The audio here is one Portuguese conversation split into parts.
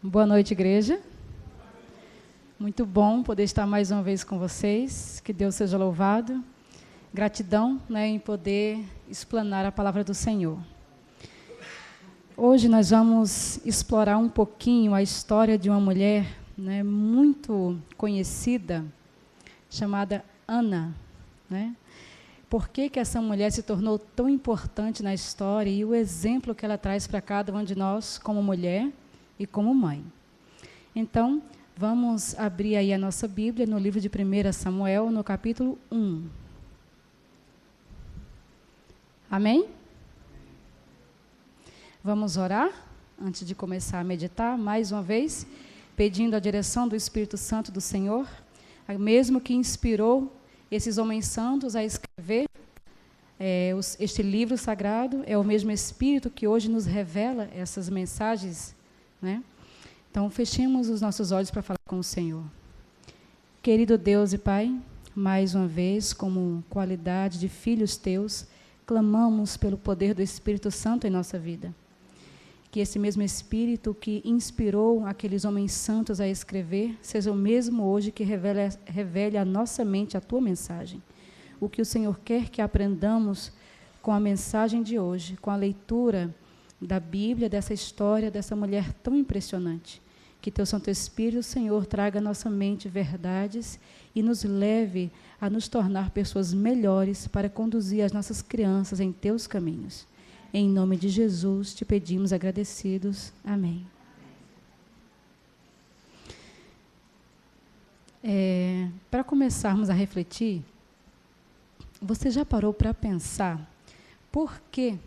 Boa noite, igreja. Muito bom poder estar mais uma vez com vocês. Que Deus seja louvado. Gratidão, em poder explanar a palavra do Senhor. Hoje nós vamos explorar um pouquinho a história de uma mulher, muito conhecida, chamada Ana. Por que essa mulher se tornou tão importante na história e o exemplo que ela traz para cada um de nós como mulher e como mãe. Então, vamos abrir aí a nossa Bíblia no livro de 1 Samuel, no capítulo 1. Amém? Vamos orar antes de começar a meditar, mais uma vez, pedindo a direção do Espírito Santo do Senhor, mesmo que inspirou esses homens santos a escrever este livro sagrado, é o mesmo Espírito que hoje nos revela essas mensagens. Então, fechemos os nossos olhos para falar com o Senhor. Querido Deus e Pai, mais uma vez, como qualidade de filhos teus, clamamos pelo poder do Espírito Santo em nossa vida. Que esse mesmo Espírito que inspirou aqueles homens santos a escrever, seja o mesmo hoje que revele à nossa mente a tua mensagem. O que o Senhor quer que aprendamos com a mensagem de hoje, com a leitura da Bíblia, dessa história, dessa mulher tão impressionante. Que teu Santo Espírito, Senhor, traga à nossa mente verdades e nos leve a nos tornar pessoas melhores para conduzir as nossas crianças em teus caminhos. Em nome de Jesus, te pedimos agradecidos. Amém. Para começarmos a refletir, você já parou para pensar por que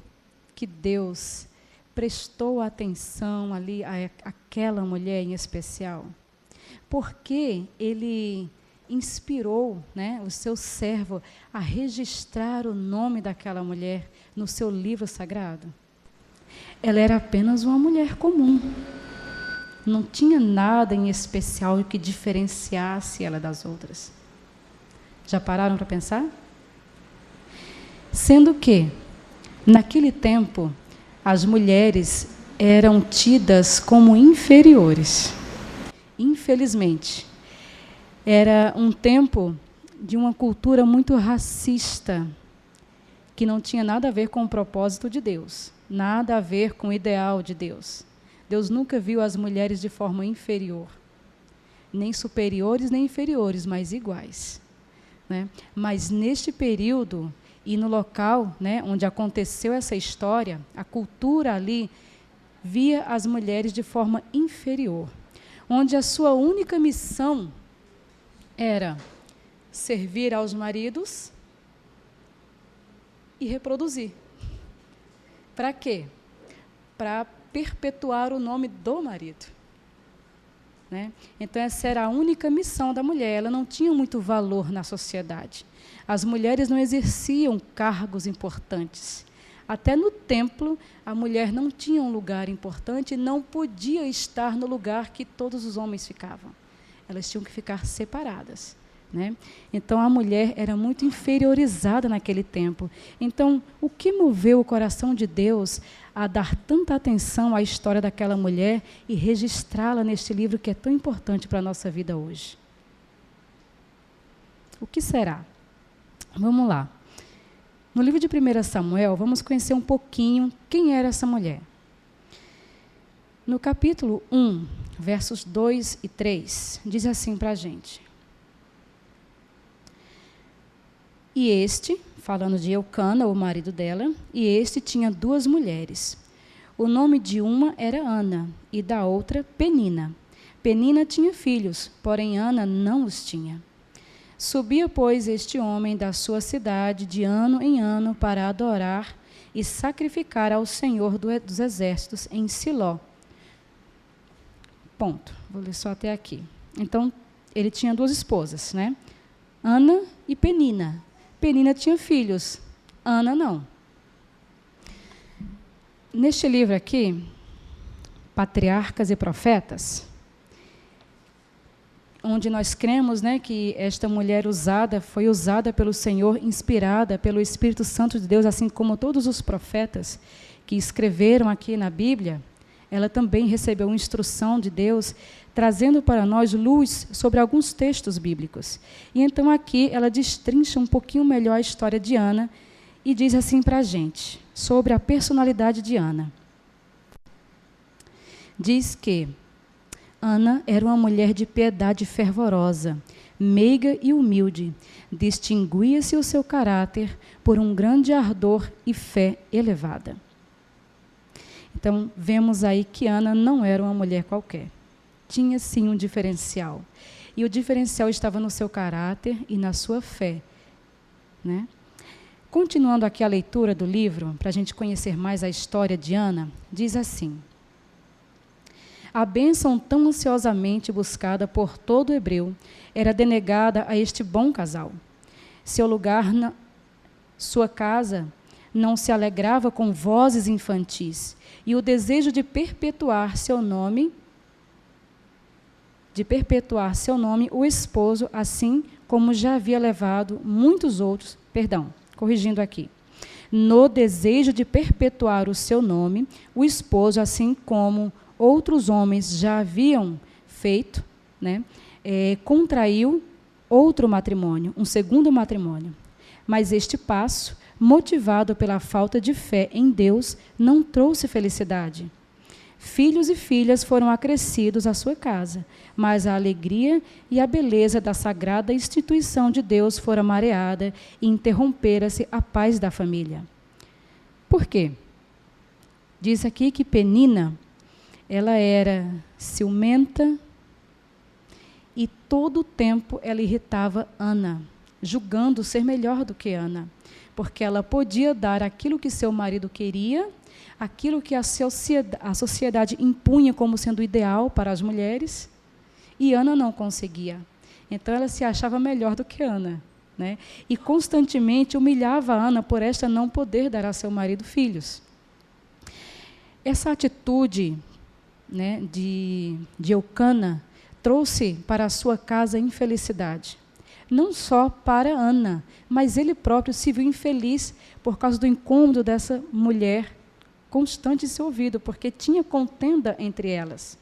Deus prestou atenção ali àquela mulher em especial? Por que Ele inspirou o seu servo a registrar o nome daquela mulher no seu livro sagrado? Ela era apenas uma mulher comum. Não tinha nada em especial que diferenciasse ela das outras. Já pararam para pensar? Sendo que, naquele tempo, as mulheres eram tidas como inferiores. Infelizmente. Era um tempo de uma cultura muito racista, que não tinha nada a ver com o propósito de Deus, nada a ver com o ideal de Deus. Deus nunca viu as mulheres de forma inferior, nem superiores nem inferiores, mas iguais. Mas neste período e no local onde aconteceu essa história, a cultura ali via as mulheres de forma inferior, onde a sua única missão era servir aos maridos e reproduzir. Para quê? Para perpetuar o nome do marido. Então, essa era a única missão da mulher. Ela não tinha muito valor na sociedade. As mulheres não exerciam cargos importantes. Até no templo, a mulher não tinha um lugar importante e não podia estar no lugar que todos os homens ficavam. Elas tinham que ficar separadas. Então, a mulher era muito inferiorizada naquele tempo. Então, o que moveu o coração de Deus a dar tanta atenção à história daquela mulher e registrá-la neste livro que é tão importante para a nossa vida hoje? O que será? Vamos lá. No livro de 1 Samuel, vamos conhecer um pouquinho quem era essa mulher. No capítulo 1, versos 2 e 3, diz assim para a gente. E este, falando de Eucana, o marido dela, e este tinha duas mulheres. O nome de uma era Ana, e da outra Penina. Penina tinha filhos, porém Ana não os tinha. Subia, pois, este homem da sua cidade de ano em ano para adorar e sacrificar ao Senhor dos Exércitos em Siló. Ponto. Vou ler só até aqui. Então, ele tinha duas esposas, Ana e Penina. Penina tinha filhos, Ana não. Neste livro aqui, Patriarcas e Profetas, onde nós cremos que esta mulher foi usada pelo Senhor, inspirada pelo Espírito Santo de Deus, assim como todos os profetas que escreveram aqui na Bíblia, ela também recebeu uma instrução de Deus, trazendo para nós luz sobre alguns textos bíblicos. E então aqui ela destrincha um pouquinho melhor a história de Ana e diz assim para a gente, sobre a personalidade de Ana. Diz que Ana era uma mulher de piedade fervorosa, meiga e humilde. Distinguia-se o seu caráter por um grande ardor e fé elevada. Então, vemos aí que Ana não era uma mulher qualquer. Tinha, sim, um diferencial. E o diferencial estava no seu caráter e na sua fé, né? Continuando aqui a leitura do livro, para a gente conhecer mais a história de Ana, diz assim: a bênção tão ansiosamente buscada por todo hebreu era denegada a este bom casal. Seu lugar, sua casa, não se alegrava com vozes infantis, e o desejo de perpetuar seu nome, o esposo, assim como já havia levado muitos outros, corrigindo aqui. No desejo de perpetuar o seu nome, o esposo, assim como outros homens já haviam feito, né, contraiu outro matrimônio, um segundo matrimônio. Mas este passo, motivado pela falta de fé em Deus, não trouxe felicidade. Filhos e filhas foram acrescidos à sua casa, mas a alegria e a beleza da sagrada instituição de Deus fora mareada e interrompera-se a paz da família. Por quê? Diz aqui que Penina, ela era ciumenta e todo o tempo ela irritava Ana, julgando ser melhor do que Ana, porque ela podia dar aquilo que seu marido queria, aquilo que a sociedade impunha como sendo ideal para as mulheres, e Ana não conseguia. Então ela se achava melhor do que Ana, né? E constantemente humilhava Ana por esta não poder dar a seu marido filhos. Essa atitude, né, de Eucana trouxe para a sua casa infelicidade. Não só para Ana, mas ele próprio se viu infeliz por causa do incômodo dessa mulher constante em seu ouvido, porque tinha contenda entre elas,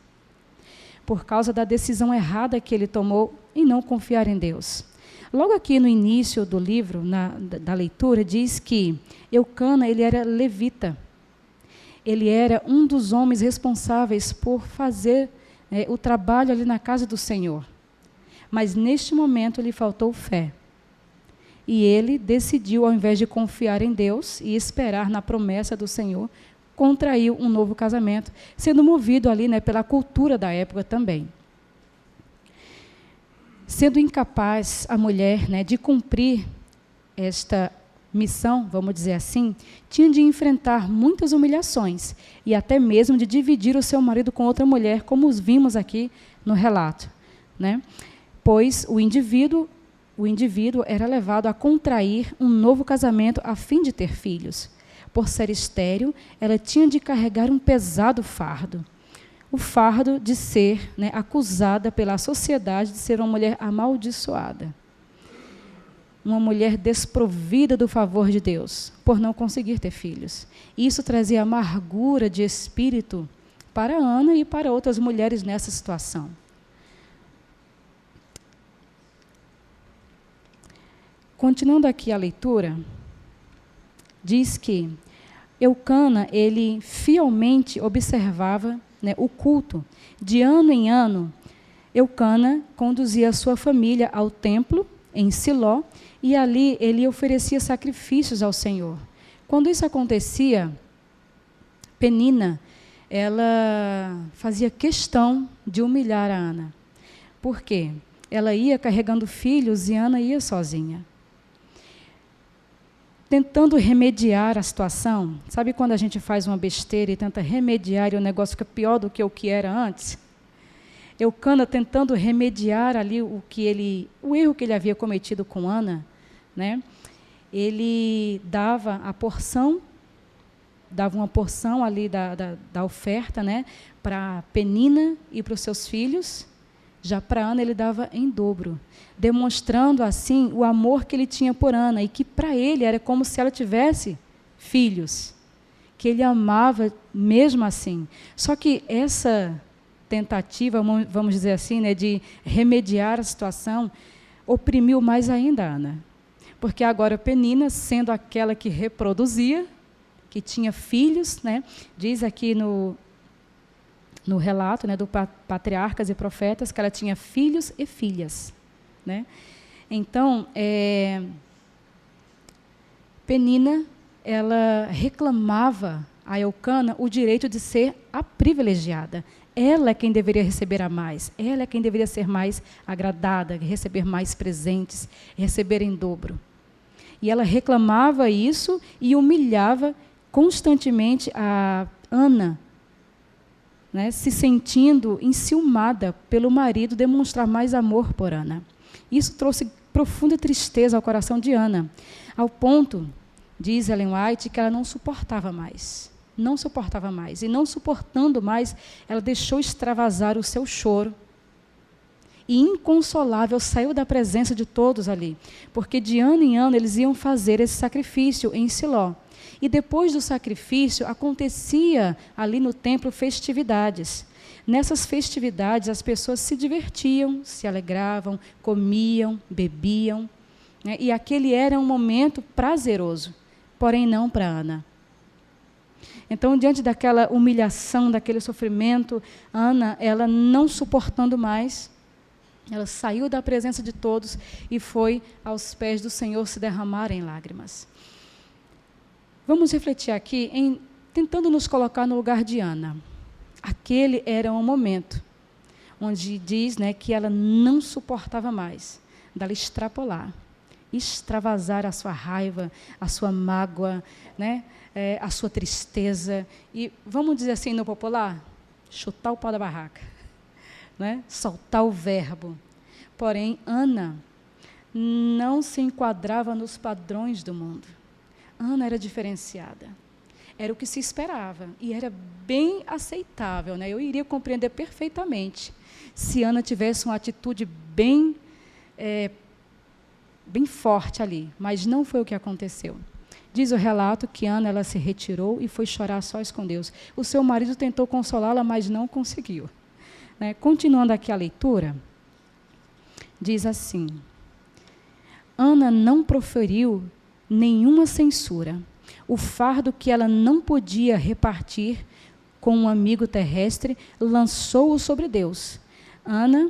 por causa da decisão errada que ele tomou em não confiar em Deus. Logo aqui no início do livro, da leitura, diz que Eucana, ele era levita. Ele era um dos homens responsáveis por fazer o trabalho ali na casa do Senhor. Mas neste momento lhe faltou fé. E ele decidiu, ao invés de confiar em Deus e esperar na promessa do Senhor, contraiu um novo casamento, sendo movido ali, né, pela cultura da época também. Sendo incapaz a mulher, né, de cumprir esta missão, vamos dizer assim, tinha de enfrentar muitas humilhações e até mesmo de dividir o seu marido com outra mulher, como os vimos aqui no relato, né? Pois o indivíduo era levado a contrair um novo casamento a fim de ter filhos. Por ser estéril, ela tinha de carregar um pesado fardo. O fardo de ser, né, acusada pela sociedade de ser uma mulher amaldiçoada. Uma mulher desprovida do favor de Deus, por não conseguir ter filhos. Isso trazia amargura de espírito para Ana e para outras mulheres nessa situação. Continuando aqui a leitura, diz que Eucana, ele fielmente observava, né, o culto. De ano em ano, Eucana conduzia a sua família ao templo, em Siló, e ali ele oferecia sacrifícios ao Senhor. Quando isso acontecia, Penina, ela fazia questão de humilhar a Ana. Por quê? Ela ia carregando filhos e Ana ia sozinha. Tentando remediar a situação, sabe quando a gente faz uma besteira e tenta remediar e o negócio fica pior do que o que era antes? Eucana, tentando remediar ali o erro que ele havia cometido com Ana, né? Ele dava uma porção ali da oferta, né, para Penina e para os seus filhos. Já para Ana ele dava em dobro, demonstrando assim o amor que ele tinha por Ana e que para ele era como se ela tivesse filhos, que ele amava mesmo assim. Só que essa tentativa, vamos dizer assim, né, de remediar a situação, oprimiu mais ainda a Ana. Porque agora Penina, sendo aquela que reproduzia, que tinha filhos, né, diz aqui no relato, né, do Patriarcas e Profetas, que ela tinha filhos e filhas. Né? Então, Penina, ela reclamava a Eucana o direito de ser a privilegiada. Ela é quem deveria receber a mais. Ela é quem deveria ser mais agradada, receber mais presentes, receber em dobro. E ela reclamava isso e humilhava constantemente a Ana, né, se sentindo enciumada pelo marido demonstrar mais amor por Ana. Isso trouxe profunda tristeza ao coração de Ana, ao ponto, diz Ellen White, que ela não suportava mais. Não suportava mais. E não suportando mais, ela deixou extravasar o seu choro. E, inconsolável, saiu da presença de todos ali. Porque de ano em ano eles iam fazer esse sacrifício em Siló. E depois do sacrifício, acontecia ali no templo festividades. Nessas festividades, as pessoas se divertiam, se alegravam, comiam, bebiam. Né? E aquele era um momento prazeroso, porém não para Ana. Então, diante daquela humilhação, daquele sofrimento, Ana, ela não suportando mais, ela saiu da presença de todos e foi aos pés do Senhor se derramar em lágrimas. Vamos refletir aqui, tentando nos colocar no lugar de Ana. Aquele era um momento onde diz, né, que ela não suportava mais dela extrapolar, extravasar a sua raiva, a sua mágoa, né, a sua tristeza. E vamos dizer assim no popular, chutar o pau da barraca, né, soltar o verbo. Porém, Ana não se enquadrava nos padrões do mundo. Ana era diferenciada. Era o que se esperava e era bem aceitável, né? Eu iria compreender perfeitamente se Ana tivesse uma atitude bem forte ali, mas não foi o que aconteceu. Diz o relato que Ana, ela se retirou e foi chorar sós com Deus. O seu marido tentou consolá-la, mas não conseguiu. Né? Continuando aqui a leitura, diz assim: Ana não proferiu nenhuma censura. O fardo que ela não podia repartir com um amigo terrestre, lançou-o sobre Deus. Ana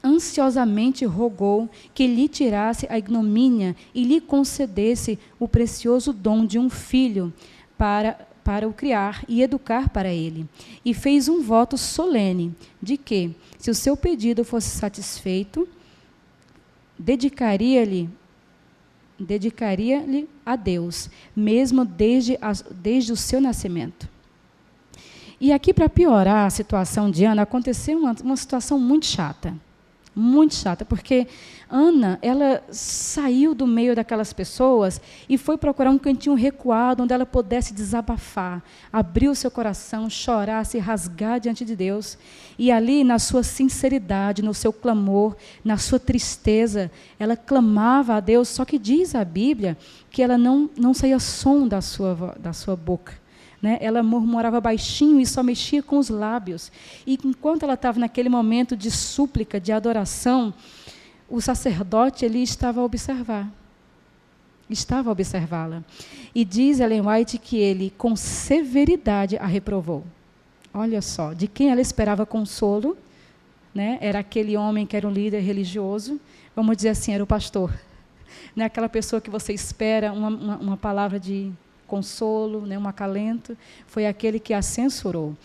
ansiosamente rogou que lhe tirasse a ignomínia e lhe concedesse o precioso dom de um filho para o criar e educar para ele. E fez um voto solene de que, se o seu pedido fosse satisfeito, dedicaria-lhe a Deus, mesmo desde o seu nascimento. E aqui, para piorar a situação de Ana, aconteceu uma situação muito chata, porque Ana, ela saiu do meio daquelas pessoas e foi procurar um cantinho recuado onde ela pudesse desabafar, abrir o seu coração, chorar, se rasgar diante de Deus. E ali, na sua sinceridade, no seu clamor, na sua tristeza, ela clamava a Deus, só que diz a Bíblia que ela não saía som da sua boca. Né? Ela murmurava baixinho e só mexia com os lábios. E enquanto ela estava naquele momento de súplica, de adoração, o sacerdote ele estava a observá-la. E diz Ellen White que ele, com severidade, a reprovou. Olha só, de quem ela esperava consolo, né? Era aquele homem que era um líder religioso, vamos dizer assim, era o pastor. Não é aquela pessoa que você espera uma palavra de consolo, né, um acalento, foi aquele que a censurou.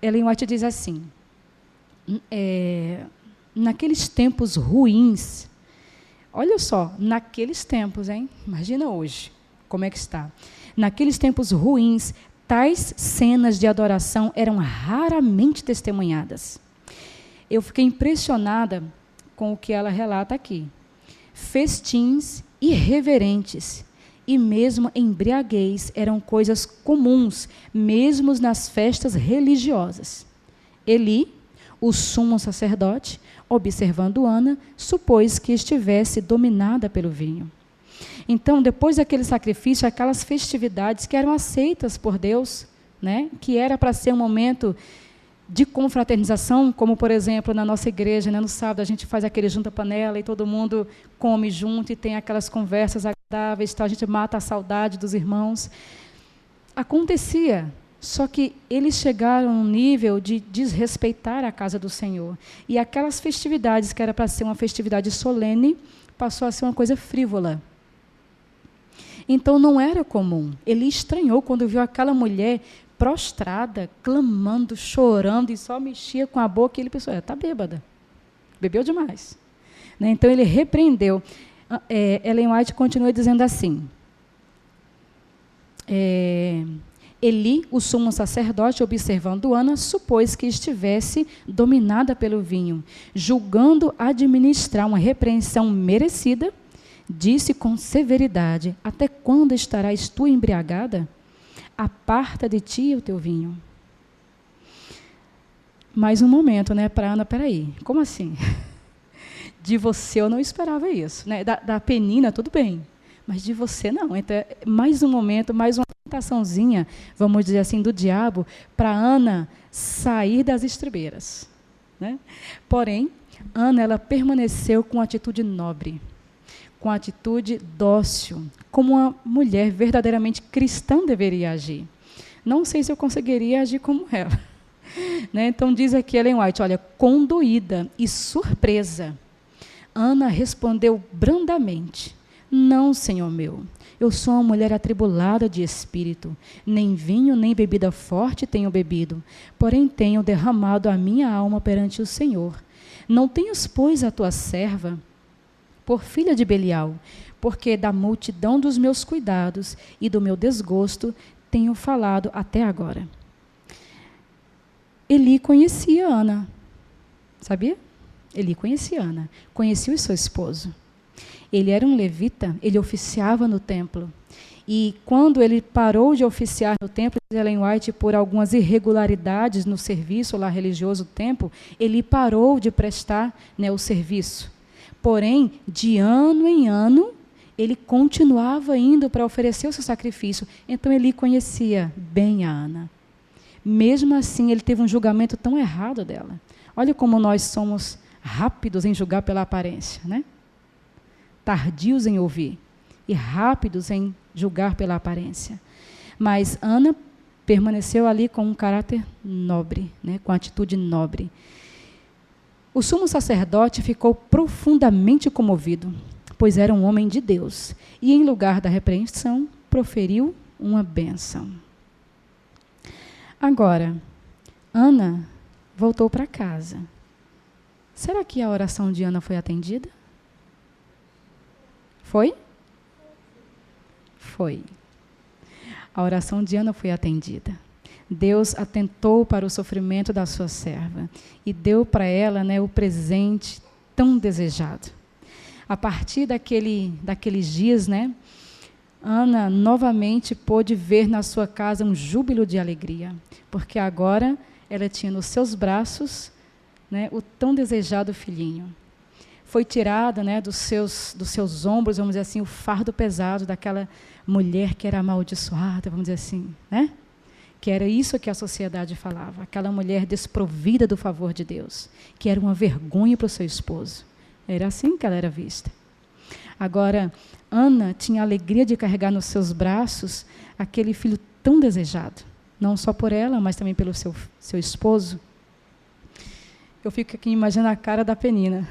Ellen White diz assim, naqueles tempos ruins, olha só, naqueles tempos, hein? Imagina hoje, como é que está. Naqueles tempos ruins, tais cenas de adoração eram raramente testemunhadas. Eu fiquei impressionada com o que ela relata aqui. Festins irreverentes e mesmo embriaguez eram coisas comuns, mesmo nas festas religiosas. Eli, o sumo sacerdote, observando Ana, supôs que estivesse dominada pelo vinho. Então, depois daquele sacrifício, aquelas festividades que eram aceitas por Deus, né, que era para ser um momento de confraternização, como, por exemplo, na nossa igreja, né, no sábado, a gente faz aquele junta-panela e todo mundo come junto e tem aquelas conversas agradáveis, então a gente mata a saudade dos irmãos. Acontecia, só que eles chegaram a um nível de desrespeitar a casa do Senhor. E aquelas festividades, que era para ser uma festividade solene, passou a ser uma coisa frívola. Então não era comum. Ele estranhou quando viu aquela mulher prostrada, clamando, chorando, e só mexia com a boca, e ele pensou, está bêbada, bebeu demais. Né? Então ele repreendeu. Ellen White continua dizendo assim, Eli, o sumo sacerdote, observando Ana, supôs que estivesse dominada pelo vinho. Julgando administrar uma repreensão merecida, disse com severidade, até quando estarás tu embriagada? Aparta de ti o teu vinho. Mais um momento, né, para Ana, peraí, como assim? De você eu não esperava isso. Né? Da Penina, tudo bem, mas de você não. Então, mais um momento, mais uma tentaçãozinha, vamos dizer assim, do diabo, para Ana sair das estribeiras. Né? Porém, Ana, ela permaneceu com atitude nobre, com atitude dócil, como uma mulher verdadeiramente cristã deveria agir. Não sei se eu conseguiria agir como ela. Né? Então, diz aqui Ellen White, olha, condoída e surpresa, Ana respondeu brandamente, não, Senhor meu, eu sou uma mulher atribulada de espírito, nem vinho nem bebida forte tenho bebido, porém tenho derramado a minha alma perante o Senhor. Não tenhas, pois, a tua serva por filha de Belial, porque da multidão dos meus cuidados e do meu desgosto tenho falado até agora. Eli conhecia Ana, sabia? Eli conhecia Ana, conhecia o seu esposo. Ele era um levita, ele oficiava no templo. E quando ele parou de oficiar no templo de Ellen White por algumas irregularidades no serviço lá religioso do templo, ele parou de prestar, né, o serviço. Porém, de ano em ano, ele continuava indo para oferecer o seu sacrifício. Então, ele conhecia bem a Ana. Mesmo assim, ele teve um julgamento tão errado dela. Olha como nós somos rápidos em julgar pela aparência, né? Tardios em ouvir e rápidos em julgar pela aparência. Mas Ana permaneceu ali com um caráter nobre, né? Com atitude nobre. O sumo sacerdote ficou profundamente comovido, pois era um homem de Deus, e em lugar da repreensão, proferiu uma bênção. Agora, Ana voltou para casa. Será que a oração de Ana foi atendida? Foi? Foi. A oração de Ana foi atendida. Deus atentou para o sofrimento da sua serva e deu para ela, né, o presente tão desejado. A partir daqueles dias, né, Ana novamente pôde ver na sua casa um júbilo de alegria, porque agora ela tinha nos seus braços, né, o tão desejado filhinho. Foi tirada, né, dos seus ombros, vamos dizer assim, o fardo pesado daquela mulher que era amaldiçoada, vamos dizer assim, né? Que era isso que a sociedade falava, aquela mulher desprovida do favor de Deus, que era uma vergonha para o seu esposo. Era assim que ela era vista. Agora, Ana tinha a alegria de carregar nos seus braços aquele filho tão desejado, não só por ela, mas também pelo seu esposo. Eu fico aqui imaginando a cara da Penina.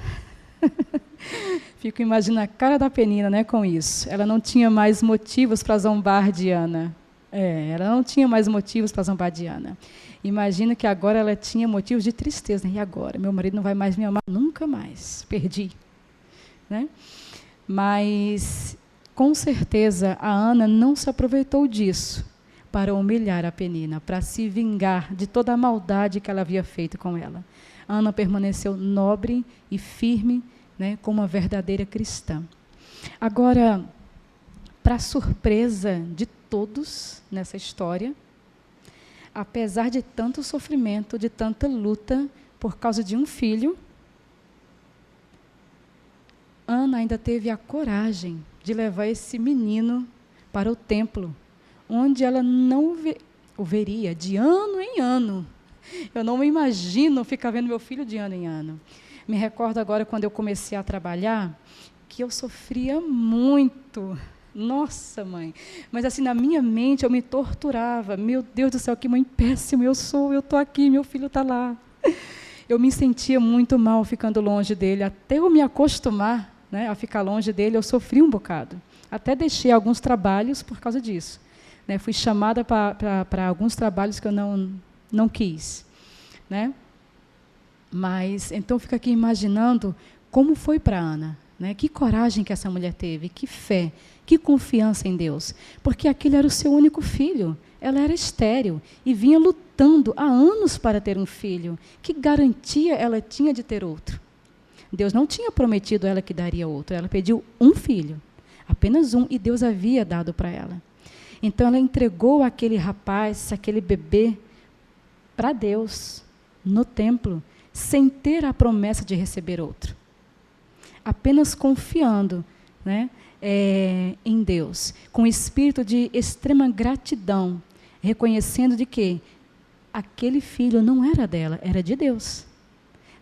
Fico imaginando a cara da Penina, né, com isso. Ela não tinha mais motivos para zombar de Ana. Ela não tinha mais motivos para zombar de Ana. Imagina que agora ela tinha motivos de tristeza. Né? E agora? Meu marido não vai mais me amar nunca mais. Perdi. Né? Mas, com certeza, a Ana não se aproveitou disso para humilhar a Penina, para se vingar de toda a maldade que ela havia feito com ela. Ana permaneceu nobre e firme, né, como uma verdadeira cristã. Agora, para surpresa de todos nessa história, apesar de tanto sofrimento, de tanta luta por causa de um filho, Ana ainda teve a coragem de levar esse menino para o templo, onde ela não o veria de ano em ano. Eu não me imagino ficar vendo meu filho de ano em ano. Me recordo agora, quando eu comecei a trabalhar, que eu sofria muito. Nossa, mãe. Mas assim, na minha mente, eu me torturava. Meu Deus do céu, que mãe péssima eu estou aqui, meu filho está lá. Eu me sentia muito mal ficando longe dele. Até eu me acostumar, né, a ficar longe dele, eu sofri um bocado. Até deixei alguns trabalhos por causa disso. Né, fui chamada para alguns trabalhos que eu não quis. Né? Mas, então, fico aqui imaginando como foi para Ana. Né? Que coragem que essa mulher teve, que fé, que confiança em Deus. Porque aquele era o seu único filho. Ela era estéril e vinha lutando há anos para ter um filho. Que garantia ela tinha de ter outro? Deus não tinha prometido a ela que daria outro. Ela pediu um filho, apenas um, e Deus havia dado para ela. Então, ela entregou aquele rapaz, aquele bebê, para Deus, no templo, sem ter a promessa de receber outro. Apenas confiando, né, em Deus, com espírito de extrema gratidão, reconhecendo de que aquele filho não era dela, era de Deus.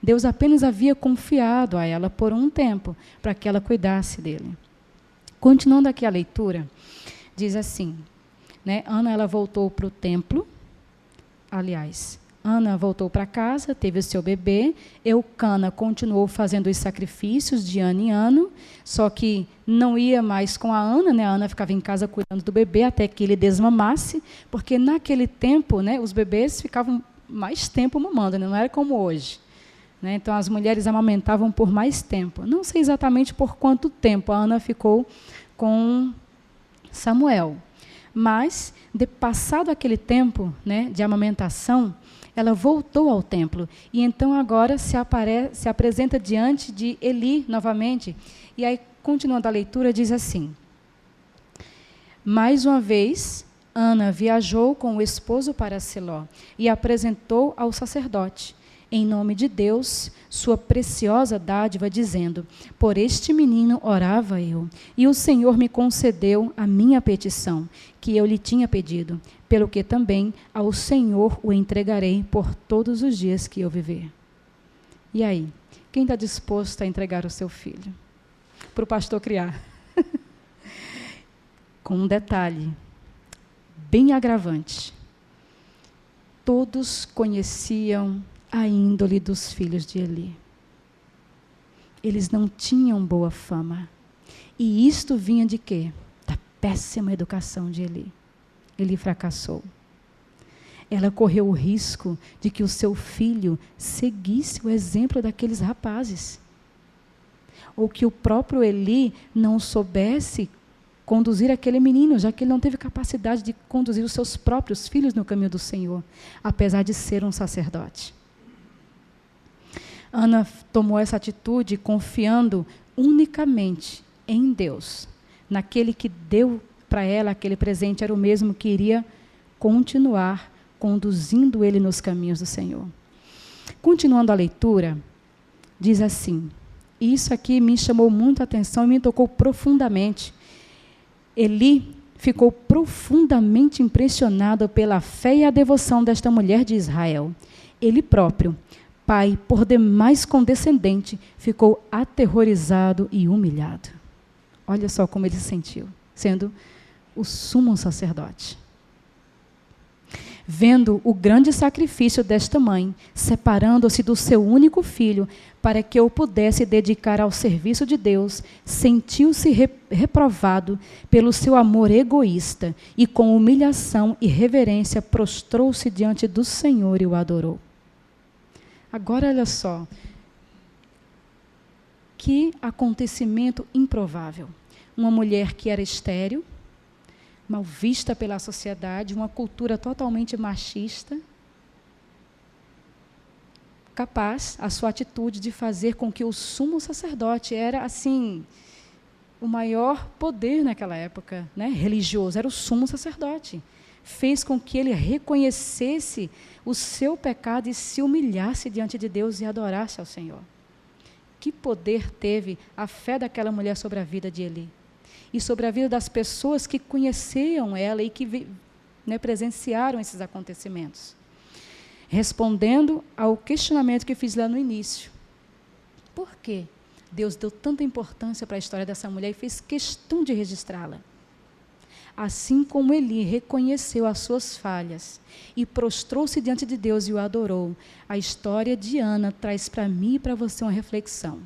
Deus apenas havia confiado a ela por um tempo, para que ela cuidasse dele. Continuando aqui a leitura, diz assim, né, Ana, ela voltou para o templo, aliás, Ana voltou para casa, teve o seu bebê, Eucana continuou fazendo os sacrifícios de ano em ano, só que não ia mais com a Ana, né? A Ana ficava em casa cuidando do bebê até que ele desmamasse, porque naquele tempo, né, os bebês ficavam mais tempo mamando, né? Não era como hoje. Né? Então, as mulheres amamentavam por mais tempo. Não sei exatamente por quanto tempo a Ana ficou com Samuel, mas, passado aquele tempo, né, de amamentação, ela voltou ao templo, e então agora se apresenta diante de Eli novamente. E aí, continuando a leitura, diz assim, mais uma vez, Ana viajou com o esposo para Siló, e apresentou ao sacerdote, em nome de Deus, sua preciosa dádiva, dizendo, por este menino orava eu, e o Senhor me concedeu a minha petição, que eu lhe tinha pedido, pelo que também ao Senhor o entregarei por todos os dias que eu viver. E aí, quem está disposto a entregar o seu filho? Para o pastor criar. Com um detalhe, bem agravante. Todos conheciam a índole dos filhos de Eli. Eles não tinham boa fama. E isto vinha de quê? Da péssima educação de Eli. Ele fracassou. Ela correu o risco de que o seu filho seguisse o exemplo daqueles rapazes. Ou que o próprio Eli não soubesse conduzir aquele menino, já que ele não teve capacidade de conduzir os seus próprios filhos no caminho do Senhor, apesar de ser um sacerdote. Ana tomou essa atitude confiando unicamente em Deus. Naquele que deu para ela aquele presente, era o mesmo que iria continuar conduzindo ele nos caminhos do Senhor. Continuando a leitura, diz assim, e isso aqui me chamou muito a atenção e me tocou profundamente. Eli ficou profundamente impressionado pela fé e a devoção desta mulher de Israel. Ele próprio, pai por demais condescendente, ficou aterrorizado e humilhado. Olha só como ele se sentiu, sendo o sumo sacerdote. Vendo o grande sacrifício desta mãe, separando-se do seu único filho, para que o pudesse dedicar ao serviço de Deus, sentiu-se reprovado pelo seu amor egoísta, e com humilhação e reverência prostrou-se diante do Senhor e o adorou. Agora, olha só, que acontecimento improvável. Uma mulher que era estéril, mal vista pela sociedade, uma cultura totalmente machista, capaz, a sua atitude de fazer com que o sumo sacerdote era, assim, o maior poder naquela época, né, religioso, era o sumo sacerdote. Fez com que ele reconhecesse o seu pecado e se humilhasse diante de Deus e adorasse ao Senhor. Que poder teve a fé daquela mulher sobre a vida de Eli? E sobre a vida das pessoas que conheciam ela e que né, presenciaram esses acontecimentos. Respondendo ao questionamento que fiz lá no início. Por que Deus deu tanta importância para a história dessa mulher e fez questão de registrá-la? Assim como Eli reconheceu as suas falhas e prostrou-se diante de Deus e o adorou, a história de Ana traz para mim e para você uma reflexão.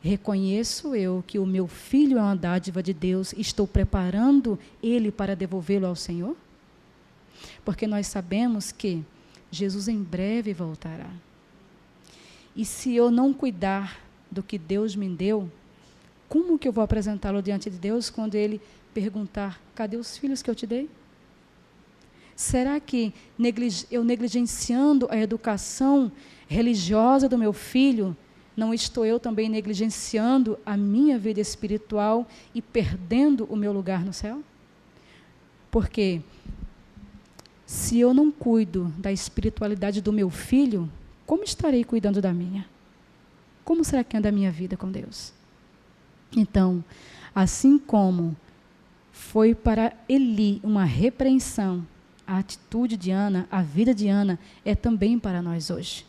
Reconheço eu que o meu filho é uma dádiva de Deus e estou preparando ele para devolvê-lo ao Senhor? Porque nós sabemos que Jesus em breve voltará. E se eu não cuidar do que Deus me deu, como que eu vou apresentá-lo diante de Deus quando Ele perguntar, cadê os filhos que eu te dei? Será que eu negligenciando a educação religiosa do meu filho, não estou eu também negligenciando a minha vida espiritual e perdendo o meu lugar no céu? Porque se eu não cuido da espiritualidade do meu filho, como estarei cuidando da minha? Como será que anda a minha vida com Deus? Então, assim como foi para Eli uma repreensão, a atitude de Ana, a vida de Ana, é também para nós hoje.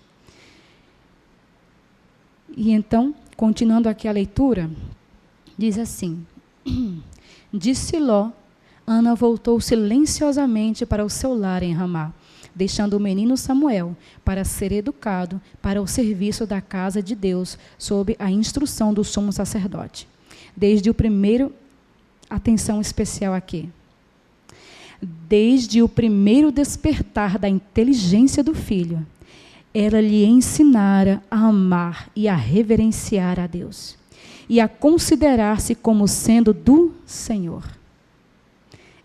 E então, continuando aqui a leitura, diz assim: de Siló, Ana voltou silenciosamente para o seu lar em Ramá, deixando o menino Samuel para ser educado para o serviço da casa de Deus, sob a instrução do sumo sacerdote. Desde o primeiro, atenção especial aqui, desde o primeiro despertar da inteligência do filho, ela lhe ensinara a amar e a reverenciar a Deus, e a considerar-se como sendo do Senhor.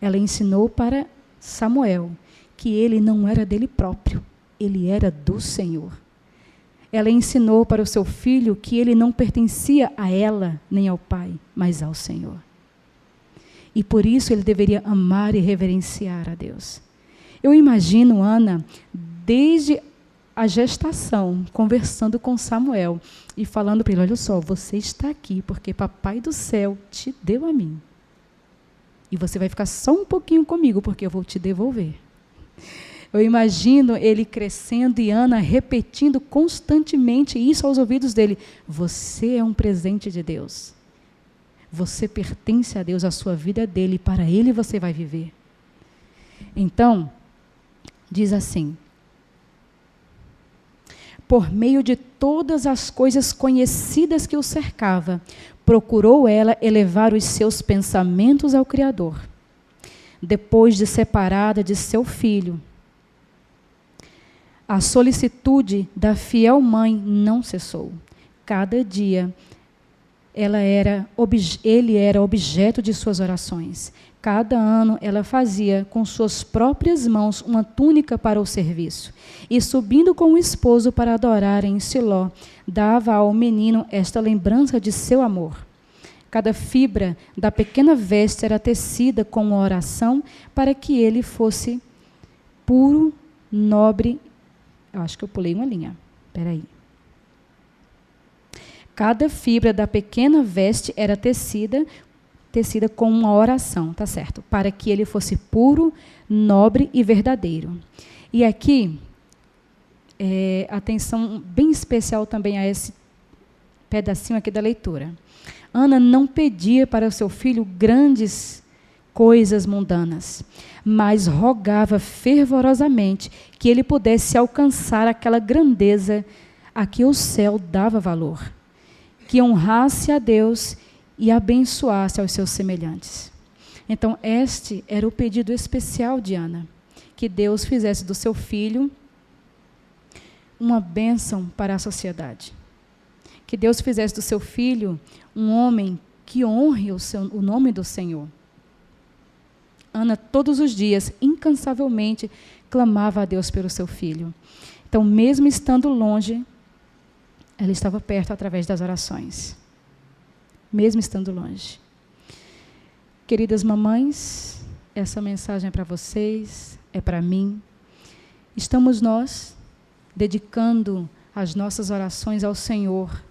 Ela ensinou para Samuel que ele não era dele próprio, ele era do Senhor. Ela ensinou para o seu filho que ele não pertencia a ela, nem ao pai, mas ao Senhor. E por isso ele deveria amar e reverenciar a Deus. Eu imagino Ana, desde a gestação, conversando com Samuel e falando para ele, olha só, você está aqui porque Papai do céu te deu a mim. E você vai ficar só um pouquinho comigo, porque eu vou te devolver. Eu imagino ele crescendo e Ana repetindo constantemente isso aos ouvidos dele. Você é um presente de Deus. Você pertence a Deus, a sua vida é dele, e para ele você vai viver. Então, diz assim: por meio de todas as coisas conhecidas que o cercava, procurou ela elevar os seus pensamentos ao Criador. Depois de separada de seu filho, a solicitude da fiel mãe não cessou. Cada dia ele era objeto de suas orações. Cada ano ela fazia com suas próprias mãos uma túnica para o serviço. E subindo com o esposo para adorar em Siló, dava ao menino esta lembrança de seu amor. Cada fibra da pequena veste era tecida com uma oração para que ele fosse puro, nobre. Eu acho que eu pulei uma linha. Espera aí. Cada fibra da pequena veste era tecida com uma oração, tá certo? Para que ele fosse puro, nobre e verdadeiro. E aqui, atenção bem especial também a esse pedacinho aqui da leitura. Ana não pedia para o seu filho grandes coisas mundanas, mas rogava fervorosamente que ele pudesse alcançar aquela grandeza a que o céu dava valor, que honrasse a Deus e abençoasse aos seus semelhantes. Então, este era o pedido especial de Ana, que Deus fizesse do seu filho uma bênção para a sociedade. Que Deus fizesse do seu filho um homem que honre o nome do Senhor. Ana, todos os dias, incansavelmente, clamava a Deus pelo seu filho. Então, mesmo estando longe, ela estava perto através das orações. Mesmo estando longe. Queridas mamães, essa mensagem é para vocês, é para mim. Estamos nós dedicando as nossas orações ao Senhor,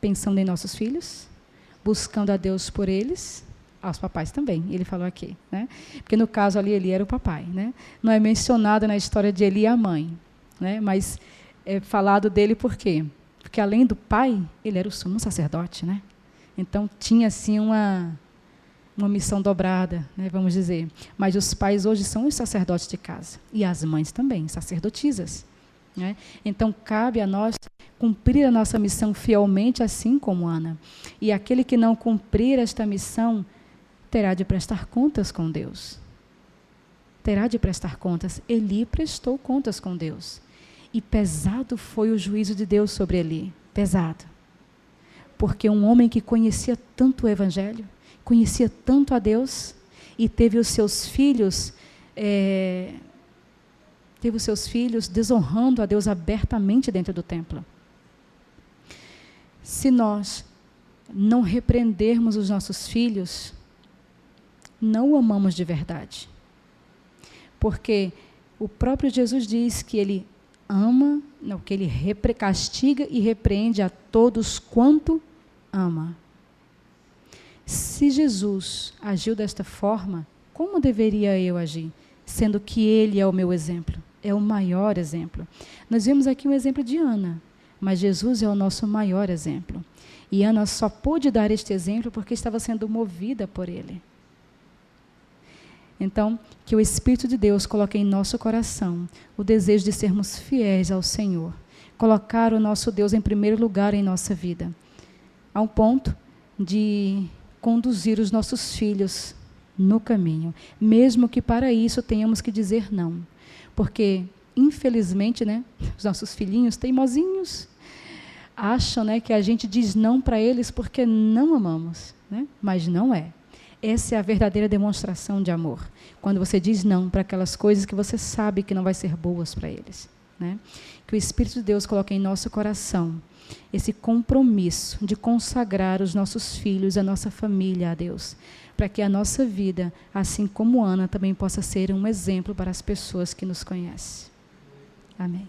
pensando em nossos filhos, buscando a Deus por eles, Aos papais também, ele falou aqui, né? Porque no caso ali, Eli era o papai, né? Não é mencionado na história de Eli a mãe, né? Mas é falado dele por quê? Porque além do pai, ele era o sumo sacerdote, né? Então tinha assim uma missão dobrada, né, vamos dizer. Mas os pais hoje são os sacerdotes de casa. E as mães também, sacerdotisas, né? Então cabe a nós cumprir a nossa missão fielmente, assim como Ana. E aquele que não cumprir esta missão terá de prestar contas com Deus. Terá de prestar contas. Eli prestou contas com Deus. E pesado foi o juízo de Deus sobre Eli. Pesado. Porque um homem que conhecia tanto o Evangelho, conhecia tanto a Deus, e teve os seus filhos desonrando a Deus abertamente dentro do templo. Se nós não repreendermos os nossos filhos, não o amamos de verdade. Porque o próprio Jesus diz que ele ama, não, que ele castiga e repreende a todos quanto ama. Se Jesus agiu desta forma, como deveria eu agir? Sendo que ele é o meu exemplo, é o maior exemplo. Nós vimos aqui um exemplo de Ana, mas Jesus é o nosso maior exemplo. E Ana só pôde dar este exemplo porque estava sendo movida por ele. Então, que o Espírito de Deus coloque em nosso coração o desejo de sermos fiéis ao Senhor. Colocar o nosso Deus em primeiro lugar em nossa vida. Ao ponto de conduzir os nossos filhos no caminho. Mesmo que para isso tenhamos que dizer não. Porque, infelizmente, né, os nossos filhinhos teimosinhos acham, né, que a gente diz não para eles porque não amamos. Né? Mas não é. Essa é a verdadeira demonstração de amor. Quando você diz não para aquelas coisas que você sabe que não vai ser boas para eles. Né? Que o Espírito de Deus coloque em nosso coração esse compromisso de consagrar os nossos filhos, a nossa família a Deus. Para que a nossa vida, assim como Ana, também possa ser um exemplo para as pessoas que nos conhecem. Amém.